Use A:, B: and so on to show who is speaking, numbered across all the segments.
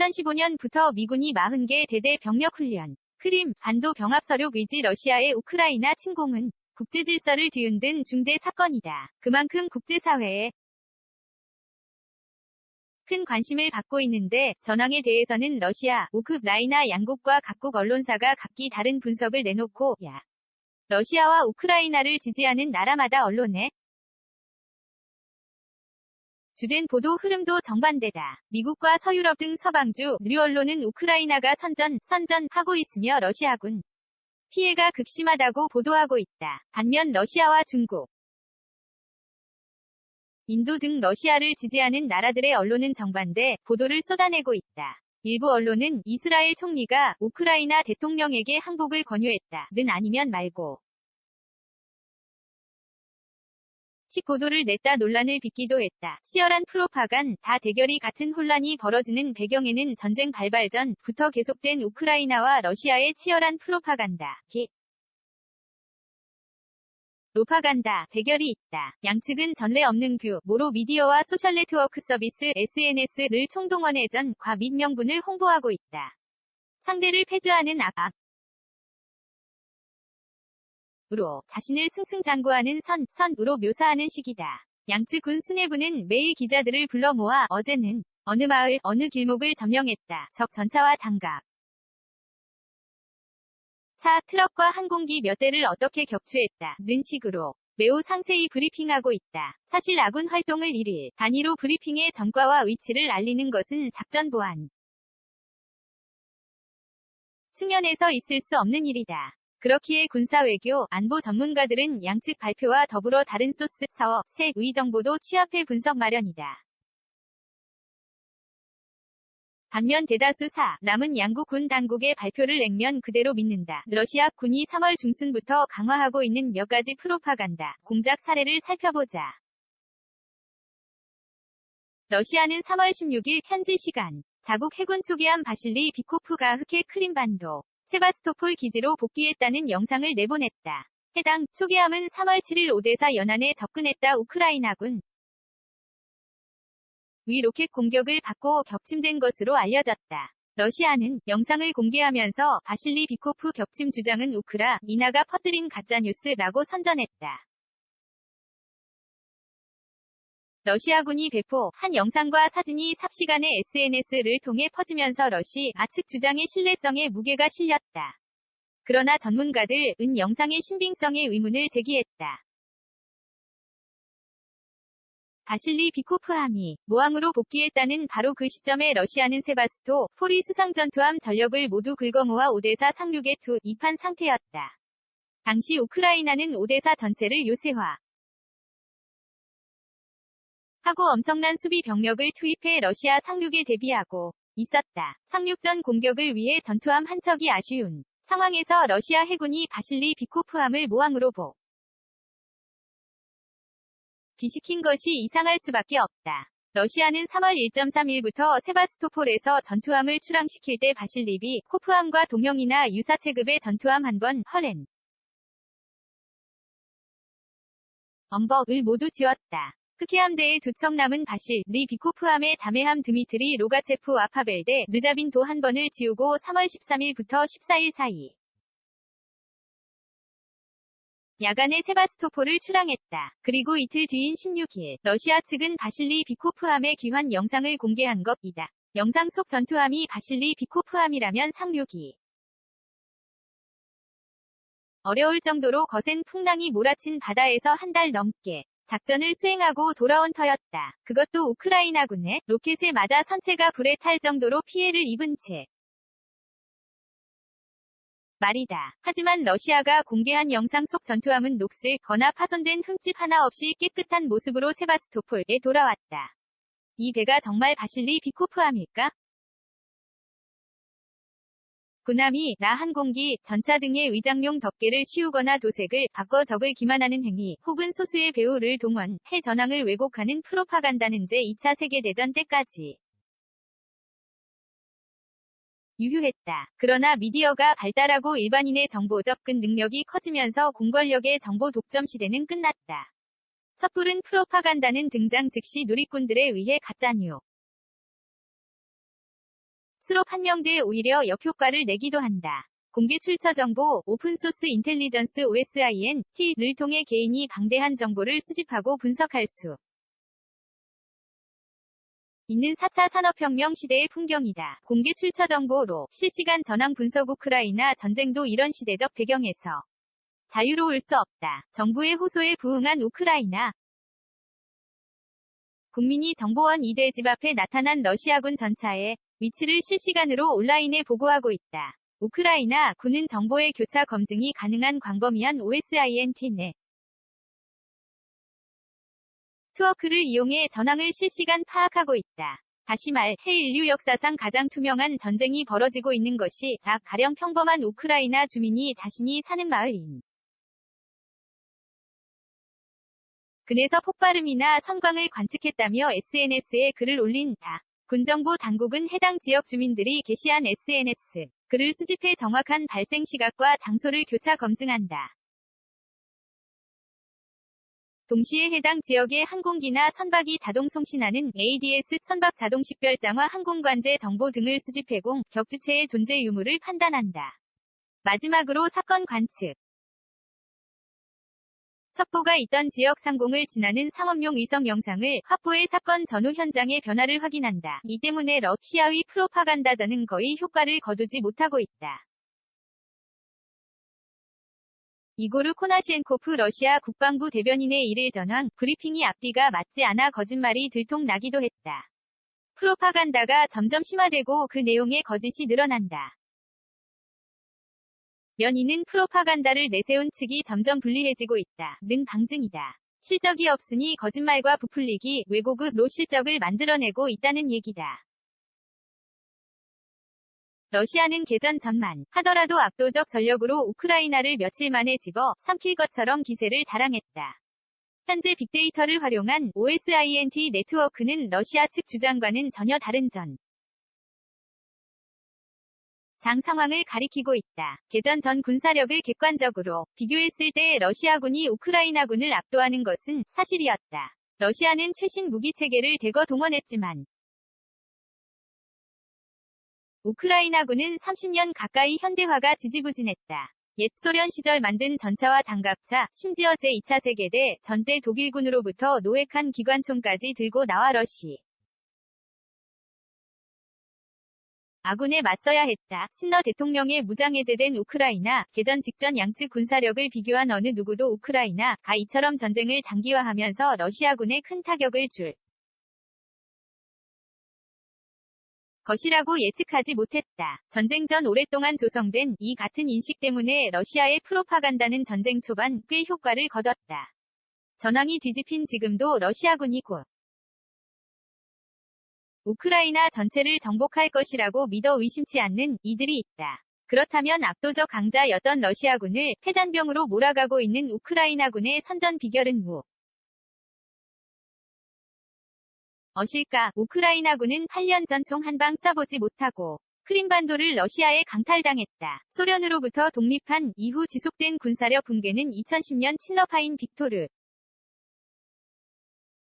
A: 2015년부터 미군이 40개 대대 병력 훈련, 크림, 반도 병합 서력 의지 러시아의 우크라이나 침공은 국제 질서를 뒤흔든 중대 사건이다. 그만큼 국제사회에 큰 관심을 받고 있는데 전황에 대해서는 러시아, 우크라이나 양국과 각국 언론사가 각기 다른 분석을 내놓고 러시아와 우크라이나를 지지하는 나라마다 언론에 주된 보도 흐름도 정반대다. 미국과 서유럽 등 서방주 주류 언론은 우크라이나가 선전하고 있으며 러시아군 피해가 극심하다고 보도하고 있다. 반면 러시아와 중국, 인도 등 러시아를 지지하는 나라들의 언론은 정반대 보도를 쏟아내고 있다. 일부 언론은 이스라엘 총리가 우크라이나 대통령에게 항복을 권유했다는 아니면 말고 식 보도를 냈다 논란을 빚기도 했다. 치열한 프로파간다 대결이 같은 혼란이 벌어지는 배경에는 전쟁 발발 전부터 계속된 우크라이나와 러시아의 치열한 프로파간다 로파간다 대결이 있다. 양측은 전례 없는 규모로 미디어와 소셜네트워크 서비스 SNS를 총동원해 전과 및 명분을 홍보하고 있다. 상대를 패주하는 으로 자신을 승승장구하는 선으로 묘사하는 식이다. 양측 군 수뇌부는 매일 기자들을 불러 모아 어제는 어느 마을, 어느 길목을 점령했다. 적 전차와 장갑, 차, 트럭과 항공기 몇 대를 어떻게 격추했다는 식으로 매우 상세히 브리핑하고 있다. 사실 아군 활동을 1일 단위로 브리핑해 전과와 위치를 알리는 것은 작전 보안 측면에서 있을 수 없는 일이다. 그렇기에 군사외교, 안보 전문가들은 양측 발표와 더불어 다른 소스, 서어, 의 정보도 취합해 분석 마련이다. 반면 대다수 남은 양국 군 당국의 발표를 액면 그대로 믿는다. 러시아 군이 3월 중순부터 강화하고 있는 몇 가지 프로파간다 공작 사례를 살펴보자. 러시아는 3월 16일 현지 시간 자국 해군 초기함 바실리 비코프가 흑해 크림반도 세바스토폴 기지로 복귀했다는 영상을 내보냈다. 해당 초기함은 3월 7일 오데사 연안에 접근했다. 우크라이나군 위 로켓 공격을 받고 격침된 것으로 알려졌다. 러시아는 영상을 공개하면서 바실리 비코프 격침 주장은 우크라이나가 퍼뜨린 가짜뉴스라고 선전했다. 러시아군이 배포한 영상과 사진이 삽시간에 SNS를 통해 퍼지면서 러시아 측 주장의 신뢰성에 무게가 실렸다. 그러나 전문가들은 영상의 신빙성에 의문을 제기했다. 바실리 비코프함이 모항으로 복귀했다는 바로 그 시점에 러시아는 세바스토폴이 수상 전투함 전력을 모두 긁어모아 오데사 상륙에 투입한 상태였다. 당시 우크라이나는 오데사 전체를 요새화 하고 엄청난 수비 병력을 투입해 러시아 상륙에 대비하고 있었다. 상륙 전 공격을 위해 전투함 한 척이 아쉬운 상황에서 러시아 해군이 바실리 비코프함을 모항으로 비시킨 것이 이상할 수밖에 없다. 러시아는 3월 1.3일부터 세바스토폴에서 전투함을 출항시킬 때 바실리 비코프함과 동형이나 유사 체급의 전투함 한 번 허렌 엄벅을 모두 지었다. 흑해함대의 두 척 남은 바실리 비코프함의 자매함 드미트리 로가체프와 파벨대 르자빈도 한 번을 지우고 3월 13일부터 14일 사이 야간에 세바스토폴을 출항했다. 그리고 이틀 뒤인 16일 러시아 측은 바실리 비코프함의 귀환 영상을 공개한 것이다. 영상 속 전투함이 바실리 비코프함이라면 상륙이 어려울 정도로 거센 풍랑이 몰아친 바다에서 한 달 넘게 작전을 수행하고 돌아온 터였다. 그것도 우크라이나군의 로켓에 맞아 선체가 불에 탈 정도로 피해를 입은 채 말이다. 하지만 러시아가 공개한 영상 속 전투함은 녹슬거나 파손된 흠집 하나 없이 깨끗한 모습으로 세바스토폴에 돌아왔다. 이 배가 정말 바실리 비코프함일까? 군함이 항공기, 전차 등의 위장용 덮개를 씌우거나 도색을 바꿔 적을 기만하는 행위, 혹은 소수의 배우를 동원해 전황을 왜곡하는 프로파간다는 제2차 세계대전 때까지 유효했다. 그러나 미디어가 발달하고 일반인의 정보 접근 능력이 커지면서 공권력의 정보 독점 시대는 끝났다. 섣부른 프로파간다는 등장 즉시 누리꾼들에 의해 가짜뉴 스스로 판명돼 오히려 역효과를 내기도 한다. 공개 출처 정보, 오픈소스 인텔리전스 OSINT를 통해 개인이 방대한 정보를 수집하고 분석할 수 있는 4차 산업혁명 시대의 풍경이다. 공개 출처 정보로 실시간 전황 분석. 우크라이나 전쟁도 이런 시대적 배경에서 자유로울 수 없다. 정부의 호소에 부응한 우크라이나 국민이 정보원 이대 집 앞에 나타난 러시아군 전차의 위치를 실시간으로 온라인에 보고하고 있다. 우크라이나 군은 정보의 교차 검증이 가능한 광범위한 OSINT 네트워크를 이용해 전황을 실시간 파악하고 있다. 다시 말해 인류 역사상 가장 투명한 전쟁이 벌어지고 있는 것이 가령 평범한 우크라이나 주민이 자신이 사는 마을인 근에서 폭발음이나 선광을 관측했다며 SNS에 글을 올린 군정보 당국은 해당 지역 주민들이 게시한 SNS 글을 수집해 정확한 발생 시각과 장소를 교차 검증한다. 동시에 해당 지역의 항공기나 선박이 자동 송신하는 ADS 선박 자동 식별장화 항공관제 정보 등을 수집해 격주체의 존재 유무를 판단한다. 마지막으로 사건 관측 첩보가 있던 지역 상공을 지나는 상업용 위성 영상을 확보해 사건 전후 현장의 변화를 확인한다. 이 때문에 러시아의 프로파간다전은 거의 효과를 거두지 못하고 있다. 이고르 코나시엔코프 러시아 국방부 대변인의 일일 전황 브리핑이 앞뒤가 맞지 않아 거짓말이 들통나기도 했다. 프로파간다가 점점 심화되고 그 내용의 거짓이 늘어난다. 이는 프로파간다를 내세운 측이 점점 불리해지고 있다. 는 방증이다. 실적이 없으니 거짓말과 부풀리기, 왜곡으로 실적을 만들어내고 있다는 얘기다. 러시아는 개전 전만 하더라도 압도적 전력으로 우크라이나를 며칠 만에 집어 삼킬 것처럼 기세를 자랑했다. 현재 빅데이터를 활용한 OSINT 네트워크는 러시아 측 주장과는 전혀 다른 장 상황을 가리키고 있다. 개전 전 군사력을 객관적으로 비교했을 때 러시아군이 우크라이나군을 압도하는 것은 사실이었다. 러시아는 최신 무기체계를 대거 동원했지만 우크라이나군은 30년 가까이 현대화가 지지부진했다. 옛 소련 시절 만든 전차와 장갑차, 심지어 제2차 세계대 전때 독일군으로부터 노획한 기관총까지 들고 나와 아군에 맞서야 했다. 신러 대통령의 무장해제된 우크라이나, 개전 직전 양측 군사력을 비교한 어느 누구도 우크라이나가 이처럼 전쟁을 장기화하면서 러시아군에 큰 타격을 줄 것이라고 예측하지 못했다. 전쟁 전 오랫동안 조성된 이 같은 인식 때문에 러시아의 프로파간다는 전쟁 초반 꽤 효과를 거뒀다. 전황이 뒤집힌 지금도 러시아군이 곧 우크라이나 전체를 정복할 것이라고 믿어 의심치 않는 이들이 있다. 그렇다면 압도적 강자였던 러시아군을 패잔병으로 몰아가고 있는 우크라이나군의 선전 비결은 무엇일까? 우크라이나군은 8년 전 총 한 방 쏴보지 못하고 크림반도를 러시아에 강탈당했다. 소련으로부터 독립한 이후 지속된 군사력 붕괴는 2010년 친러파인 빅토르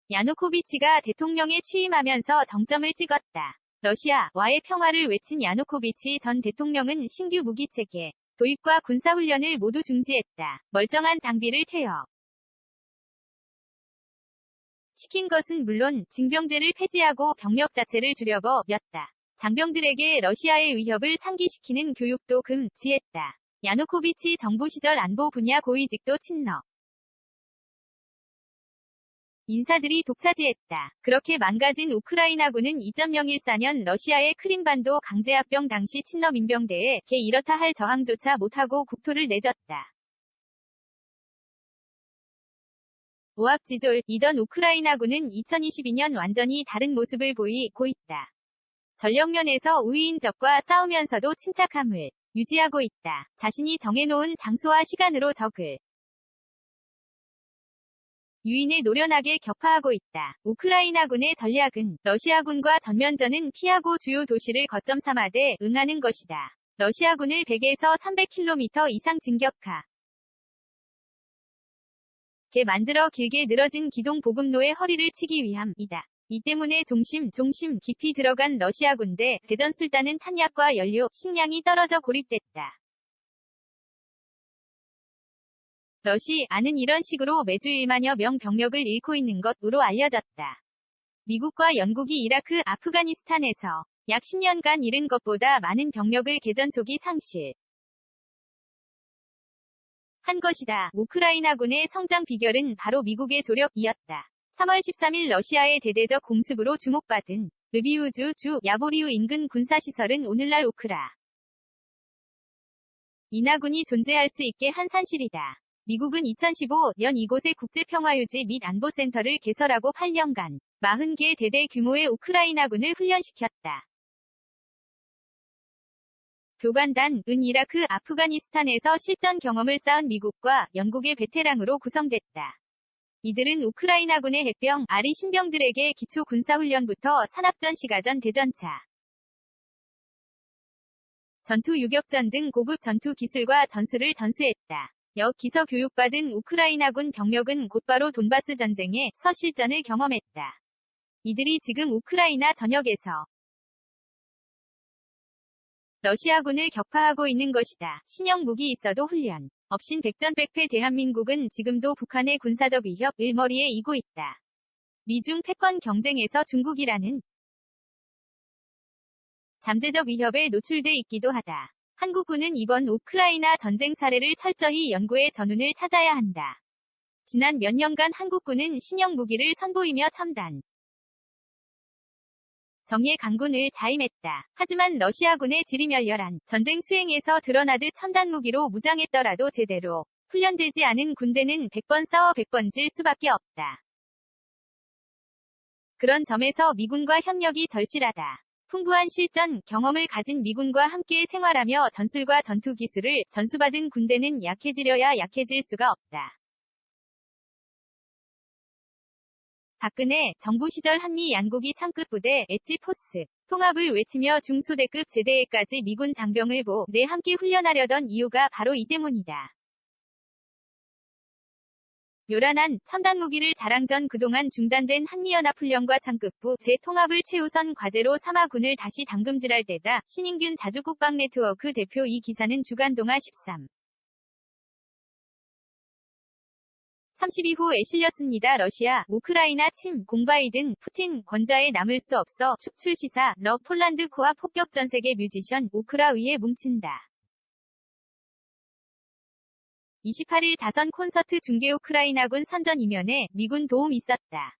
A: 야누코비치가 대통령에 취임하면서 정점을 찍었다. 러시아와의 평화를 외친 야누코비치 전 대통령은 신규 무기체계 도입과 군사훈련을 모두 중지했다. 멀쩡한 장비를 퇴역시킨 것은 물론 징병제를 폐지하고 병력 자체를 줄여버렸다. 장병들에게 러시아의 위협을 상기시키는 교육도 금지했다. 야누코비치 정부 시절 안보 분야 고위직도 친러 인사들이 독차지했다. 그렇게 망가진 우크라이나군은 2014년 러시아의 크림반도 강제합병 당시 친러 민병대에 이렇다 할 저항조차 못하고 국토를 내줬다. 오합지졸이던 우크라이나군은 2022년 완전히 다른 모습을 보이고 있다. 전력면에서 우위인 적과 싸우면서도 침착함을 유지하고 있다. 자신이 정해놓은 장소와 시간으로 적을 유인에 노련하게 격파하고 있다. 우크라이나군의 전략은 러시아군과 전면전은 피하고 주요 도시를 거점 삼아대 응하는 것이다. 러시아군을 100에서 300km 이상 진격하게 만들어 길게 늘어진 기동 보급로의 허리를 치기 위함이다. 이 때문에 종심 깊이 들어간 러시아 군대 대전 술단은 탄약과 연료, 식량이 떨어져 고립됐다. 러시아는 이런 식으로 매주 1만여 명 병력을 잃고 있는 것으로 알려졌다. 미국과 영국이 이라크, 아프가니스탄에서 약 10년간 잃은 것보다 많은 병력을 개전 초기 상실 한 것이다. 우크라이나군의 성장 비결은 바로 미국의 조력이었다. 3월 13일 러시아의 대대적 공습으로 주목받은 르비우주 주 야보리우 인근 군사시설은 오늘날 우크라이나군이 존재할 수 있게 한 산실이다. 미국은 2015년 이곳에 국제평화유지 및 안보센터를 개설하고 8년간 40개 대대 규모의 우크라이나군을 훈련시켰다. 교관단은 이라크, 아프가니스탄에서 실전 경험을 쌓은 미국과 영국의 베테랑으로 구성됐다. 이들은 우크라이나군의 해병, 아리 신병들에게 기초 군사훈련부터 산악전, 시가전, 대전차, 전투 유격전 등 고급 전투 기술과 전술을 전수했다. 여기서 교육받은 우크라이나군 병력은 곧바로 돈바스 전쟁에서 실전을 경험했다. 이들이 지금 우크라이나 전역에서 러시아군을 격파하고 있는 것이다. 신형 무기 있어도 훈련 없인 백전백패 대한민국은 지금도 북한의 군사적 위협을 머리에 이고 있다. 미중 패권 경쟁에서 중국이라는 잠재적 위협에 노출돼 있기도 하다. 한국군은 이번 우크라이나 전쟁 사례를 철저히 연구해 전운을 찾아야 한다. 지난 몇 년간 한국군은 신형 무기를 선보이며 첨단 정예 강군을 자임했다. 하지만 러시아군의 지리멸렬한 전쟁 수행에서 드러나듯 첨단 무기로 무장했더라도 제대로 훈련되지 않은 군대는 100번 싸워 100번 질 수밖에 없다. 그런 점에서 미군과 협력이 절실하다. 풍부한 실전 경험을 가진 미군과 함께 생활하며 전술과 전투 기술을 전수받은 군대는 약해지려야 약해질 수가 없다. 박근혜 정부 시절 한미 양국이 창급 부대 엣지 포스 통합을 외치며 중소대급 제대에까지 미군 장병을 보내 함께 훈련하려던 이유가 바로 이 때문이다. 요란한 첨단 무기를 자랑 전 그동안 중단된 한미연합훈련과 창급부 재통합을 최우선 과제로 삼아 군을 다시 담금질할 때다. 신인균 자주국방네트워크 대표. 이 기사는 주간동아 32호에 실렸습니다. 러시아, 우크라이나 침, 공바이든, 푸틴, 권좌에 남을 수 없어, 축출시사, 러 폴란드 코아 폭격 전세계 뮤지션, 우크라 위에 뭉친다. 28일 자선 콘서트 중계. 우크라이나군 선전 이면에 미군 도움 있었다.